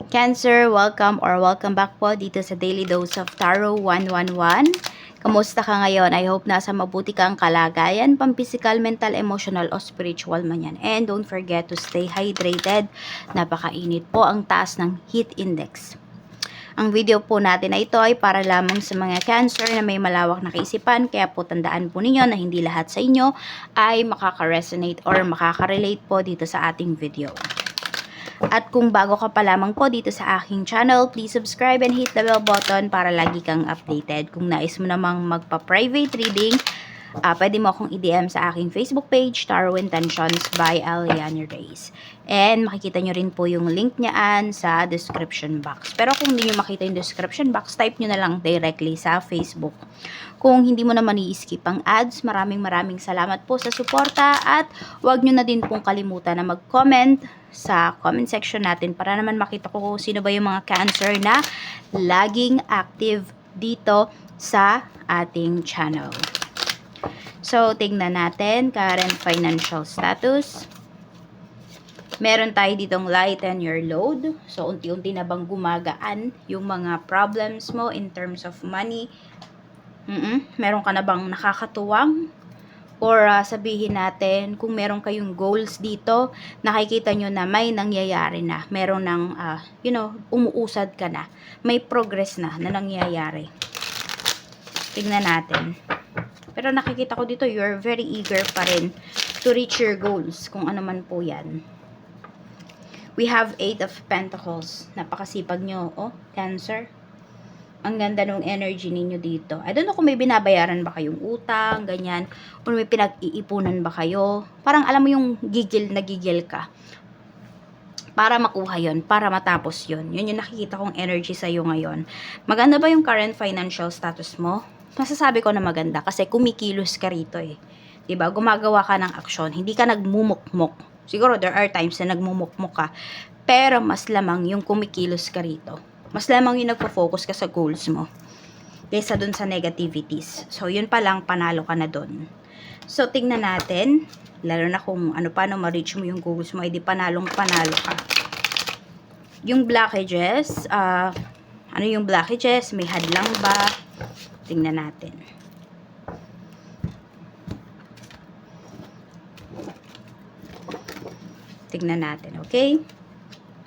Cancer, welcome back po dito sa Daily Dose of Tarot 111. Kamusta ka ngayon? I hope nasa mabuti kang kalagayan, physical, mental, emotional, o spiritual man yan. And don't forget to stay hydrated. Napakainit po ang taas ng heat index. Ang video po natin na ito ay para lamang sa mga Cancer na may malawak na kaisipan, kaya po tandaan po ninyo na hindi lahat sa inyo ay makaka-resonate or makaka-relate po dito sa ating video. At kung bago ka pa lamang po dito sa aking channel, please subscribe and hit the bell button para lagi kang updated. Kung nais mo namang magpa-private reading, pwede mo akong i-DM sa aking Facebook page, Tarot Intentions by Eliane Reyes. And makikita nyo rin po yung link nyaan sa description box. Pero kung hindi nyo makita yung description box, type nyo na lang directly sa Facebook. Kung hindi mo naman i-skip ang ads, maraming salamat po sa suporta at huwag nyo na din pong kalimutan na mag-comment sa comment section natin para naman makita ko kung sino ba yung mga Cancer na laging active dito sa ating channel. So, tingnan natin current financial status. Meron tayo ditong lighten your load. So, unti-unti na bang gumagaan yung mga problems mo in terms of money? Meron ka na bang nakakatuwang? Or sabihin natin, kung meron kayong goals dito, nakikita nyo na may nangyayari na. Meron ng, umuusad ka na. May progress na nangyayari. Tignan natin. Pero nakikita ko dito, you're very eager pa rin to reach your goals, kung ano man po yan. We have 8 of Pentacles. Napakasipag nyo, Cancer. Ang ganda ng energy ninyo dito. I don't know kung may binabayaran ba kayong utang, ganyan, o may pinag-iipunan ba kayo. Parang alam mo yung gigil na gigil ka. Para makuha yon, para matapos yon. Yun yung nakikita kong energy sa'yo ngayon. Maganda ba yung current financial status mo? Masasabi ko na maganda kasi kumikilos ka rito eh. Diba? Gumagawa ka ng aksyon. Hindi ka nagmumukmok. Siguro there are times na nagmumukmok ka. Pero mas lamang yung kumikilos ka rito. Mas lamang yung nagpo-focus ka sa goals mo kaysa dun sa negativities. So, yun pa lang, panalo ka na dun. So, tingnan natin. Lalo na kung paano ma-reach mo yung goals mo, edi panalo ka. Yung blockages, ano yung blockages? May hadlang ba? Tingnan natin. Tingnan natin, okay?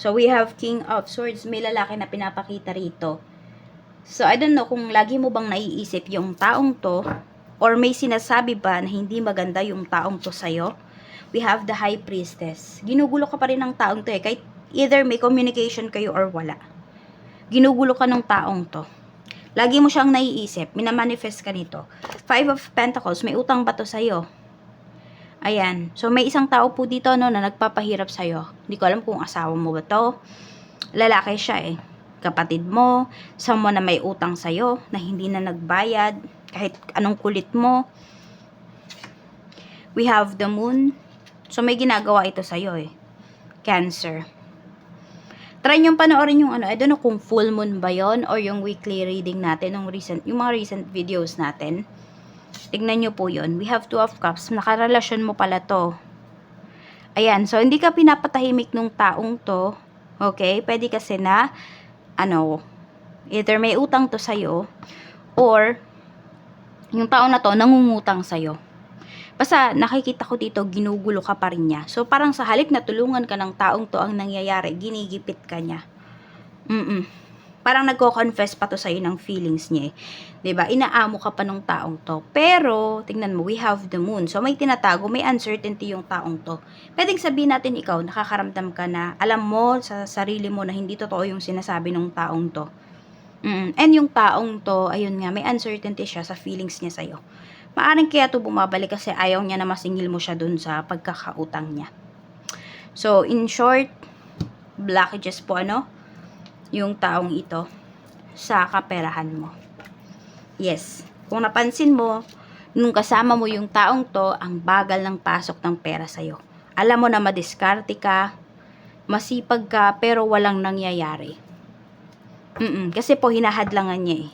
So, we have King of Swords. May lalaki na pinapakita rito. So, I don't know kung lagi mo bang naiisip yung taong to or may sinasabi ba na hindi maganda yung taong to sa'yo. We have the High Priestess. Ginugulo ka pa rin ng taong to eh. Kahit either may communication kayo or wala. Ginugulo ka ng taong to. Lagi mo siyang naiisip. Minamanifest ka nito. 5 of Pentacles. May utang ba to sa'yo? Ayan. So, may isang tao po dito na nagpapahirap sa'yo. Hindi ko alam kung asawa mo ba to. Lalaki siya eh. Kapatid mo, someone na may utang sa'yo, na hindi na nagbayad, kahit anong kulit mo. We have the Moon. So, may ginagawa ito sa'yo eh. Cancer. Try nyo panoorin yung I don't know kung full moon ba yon or yung weekly reading natin, yung mga recent videos natin. Tignan nyo po yun. We have 2 of Cups. Nakarelasyon mo pala to. Ayan. So, hindi ka pinapatahimik nung taong to. Okay? Pwede kasi na, either may utang to sa'yo, or, yung taong na to, nangungutang sa'yo. Basta, nakikita ko dito, ginugulo ka pa rin niya. So, parang sa halip na tulungan ka ng taong to, ang nangyayari, ginigipit ka niya. Parang nagko-confess pa to sa'yo ng feelings niya eh. 'Di ba? Inaamo ka pa nung taong to. Pero, tingnan mo, we have the Moon. So, may tinatago, may uncertainty yung taong to. Pwedeng sabihin natin ikaw, nakakaramdam ka na, alam mo sa sarili mo na hindi totoo yung sinasabi ng taong to. And yung taong to, ayun nga, may uncertainty siya sa feelings niya sa'yo. Maaring kaya to bumabalik kasi ayaw niya na masingil mo siya dun sa pagkakautang niya. So, in short, blockages po yung taong ito sa kaperahan mo. Yes. Kung napansin mo, nung kasama mo yung taong to, ang bagal ng pasok ng pera sa'yo. Alam mo na madiskarte ka, masipag ka, pero walang nangyayari. Kasi po, hinahadlangan niya eh.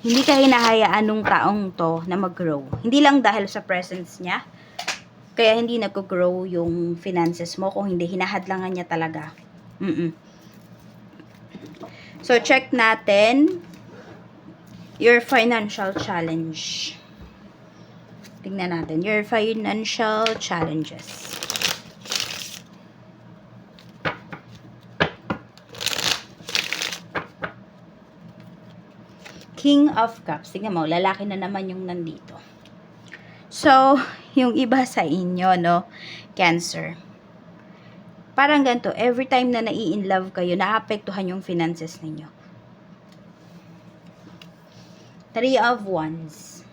Hindi ka hinahayaan nung taong to na mag-grow. Hindi lang dahil sa presence niya, Kaya hindi nag-grow yung finances mo kung hindi hinahadlangan niya talaga. So, check natin your financial challenge. Tingnan natin your financial challenges. King of Cups. Tingnan mo, lalaki na naman yung nandito. So, yung iba sa inyo, no, Cancer. Parang ganito, every time na nai-inlove kayo, naapektuhan yung finances ninyo. 3 of Wands.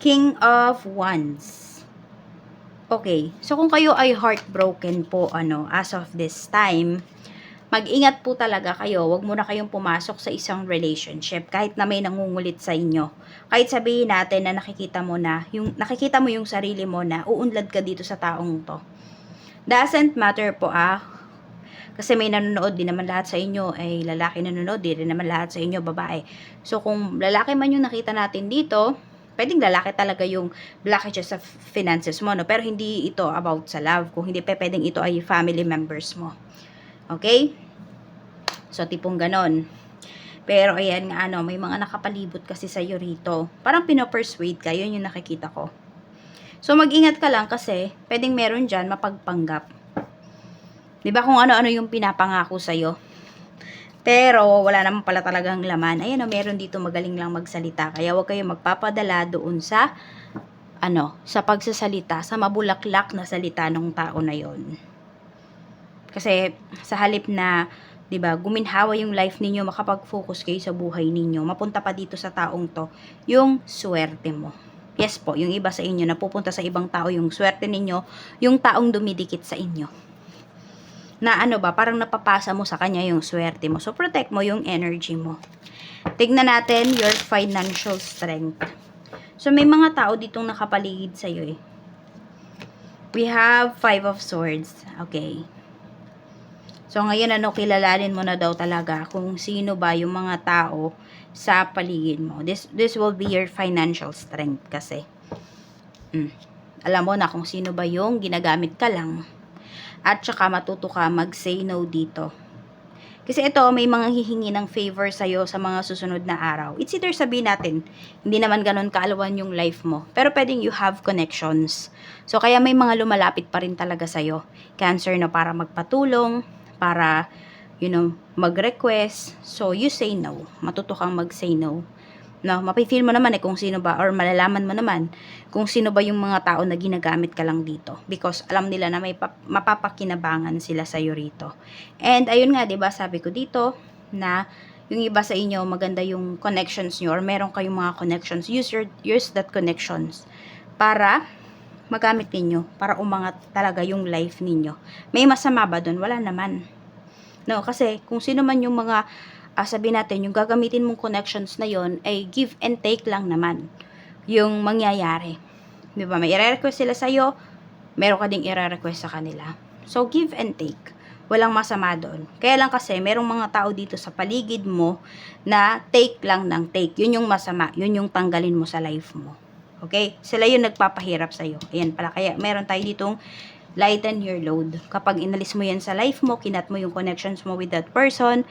King of Wands. Okay, so kung kayo ay heartbroken po, as of this time, mag-ingat po talaga kayo. Huwag muna kayong pumasok sa isang relationship kahit na may nangungulit sa inyo. Kahit sabihin natin na nakikita mo yung sarili mo na uunlad ka dito sa taong to. Doesn't matter po kasi may nanonood, din naman lahat sa inyo ay lalaki nanonood, din naman lahat sa inyo babae. So kung lalaki man yung nakita natin dito, pwedeng lalaki talaga yung blockages sa finances mo, no? Pero hindi ito about sa love. Kung hindi pwedeng ito ay family members mo. Okay? So, tipong ganon. Pero, ayan nga, may mga nakapalibot kasi sa'yo rito. Parang pinopersuade ka, yun yung nakikita ko. So, mag-ingat ka lang kasi, pwedeng meron dyan mapagpanggap. Diba kung ano-ano yung pinapangako sa'yo? Pero, wala naman pala talagang laman. Ayan, meron dito magaling lang magsalita. Kaya, huwag kayong magpapadala doon sa, sa pagsasalita, sa mabulaklak na salita ng tao na yon. Kasi sa halip na, 'di ba, guminhawa yung life ninyo, makapag-focus kayo sa buhay ninyo, mapunta pa dito sa taong to yung swerte mo. Yes po, yung iba sa inyo napupunta sa ibang tao yung swerte ninyo, yung taong dumidikit sa inyo. Na parang napapasa mo sa kanya yung swerte mo. So protect mo yung energy mo. Tignan natin your financial strength. So may mga tao ditong nakapaligid sa iyo eh. We have 5 of Swords. Okay. So, ngayon, kilalanin mo na daw talaga kung sino ba yung mga tao sa paligid mo. This will be your financial strength kasi. Alam mo na kung sino ba yung ginagamit ka lang. At saka matuto ka mag-say no dito. Kasi ito, may mga hihingi ng favor sa'yo sa mga susunod na araw. It's either sabihin natin, hindi naman ganun kaalawan yung life mo. Pero pwedeng you have connections. So, kaya may mga lumalapit pa rin talaga sa'yo. Cancer na para magpatulong, para, mag-request. So, you say no. Matuto kang mag-say no. No, mapifeel mo naman kung sino ba, or malalaman mo naman kung sino ba yung mga tao na ginagamit ka lang dito. Because alam nila na may mapapakinabangan sila sa'yo rito. And, ayun nga, diba, sabi ko dito, na yung iba sa inyo, maganda yung connections nyo, or meron kayong mga connections. Use that connections para magamit ninyo para umangat talaga yung life ninyo. May masama ba doon? Wala naman. No, kasi kung sino man yung mga sabihin natin, yung gagamitin mong connections na yon ay give and take lang naman yung mangyayari. Di ba? May i-request sila sa'yo, meron ka ding i-request sa kanila. So, give and take. Walang masama doon. Kaya lang kasi, merong mga tao dito sa paligid mo na take lang ng take. Yun yung masama. Yun yung tanggalin mo sa life mo. Okay? Sila yung nagpapahirap sa'yo. Ayan pala. Kaya meron tayo ditong lighten your load. Kapag inalis mo yan sa life mo, kinat mo yung connections mo with that person,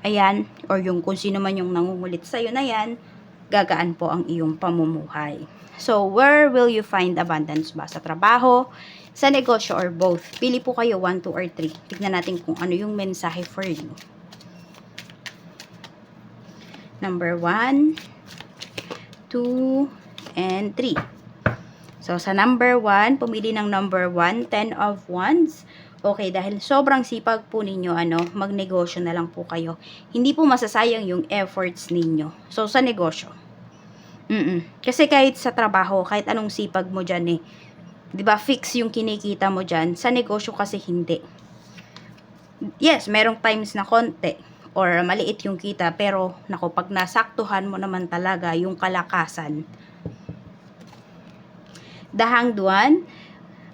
ayan, or yung kung sino man yung nangungulit sa'yo na yan, gagaan po ang iyong pamumuhay. So, where will you find abundance ba? Sa trabaho, sa negosyo, or both? Pili po kayo 1, 2, or 3. Tignan natin kung ano yung mensahe for you. Number 1, 2, and 3. So, sa number 1, pumili ng number 1, 10 of Wands. Okay, dahil sobrang sipag po ninyo, magnegosyo na lang po kayo. Hindi po masasayang yung efforts ninyo. So, sa negosyo. Kasi kahit sa trabaho, kahit anong sipag mo dyan 'di ba, fix yung kinikita mo dyan. Sa negosyo kasi hindi. Yes, merong times na konti or maliit yung kita, pero nako, pag nasaktuhan mo naman talaga yung kalakasan. The Hanged One.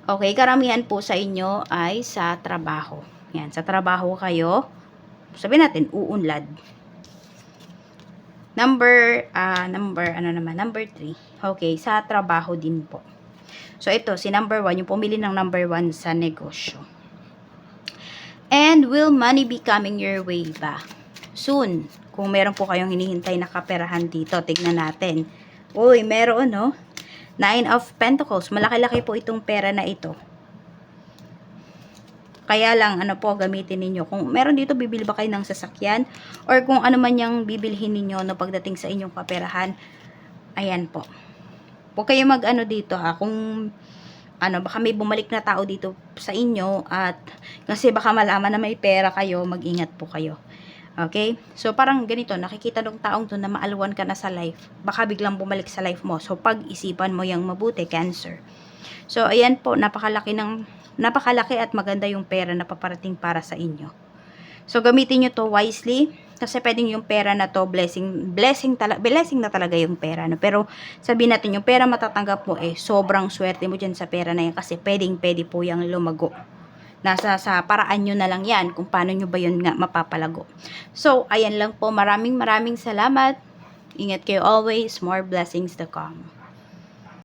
Okay, karamihan po sa inyo ay sa trabaho. Yan, sa trabaho kayo, sabihin natin, uunlad. Number 3. Okay, sa trabaho din po. So, ito, si number 1, yung pumili ng number 1 sa negosyo. And will money be coming your way ba? Soon. Kung meron po kayong hinihintay na kaperahan dito, tignan natin. Uy, meron, no? 9 of Pentacles. Malaki-laki po itong pera na ito. Kaya lang, ano po, gamitin ninyo. Kung meron dito, bibili ba kayo ng sasakyan? Or kung ano man yung bibilhin ninyo no, pagdating sa inyong kaperahan, ayan po. Huwag kayo mag-ano dito ha. Kung ano, baka may bumalik na tao dito sa inyo at kasi baka malaman na may pera kayo, mag-ingat po kayo. Okay? So, parang ganito, nakikita ng taong to na maalwan ka na sa life. Baka biglang bumalik sa life mo. So, pag-isipan mo yung mabuti, Cancer. So, ayan po, napakalaki at maganda yung pera na paparating para sa inyo. So, gamitin nyo to wisely. Kasi pwedeng yung pera na to, blessing na talaga yung pera. No? Pero, sabihin natin, yung pera matatanggap mo sobrang swerte mo dyan sa pera na yan. Kasi pwede po yung lumago. Nasa sa paraan nyo na lang yan kung paano nyo ba yun nga mapapalago. So, ayan lang po. Maraming salamat. Ingat kayo always. More blessings to come.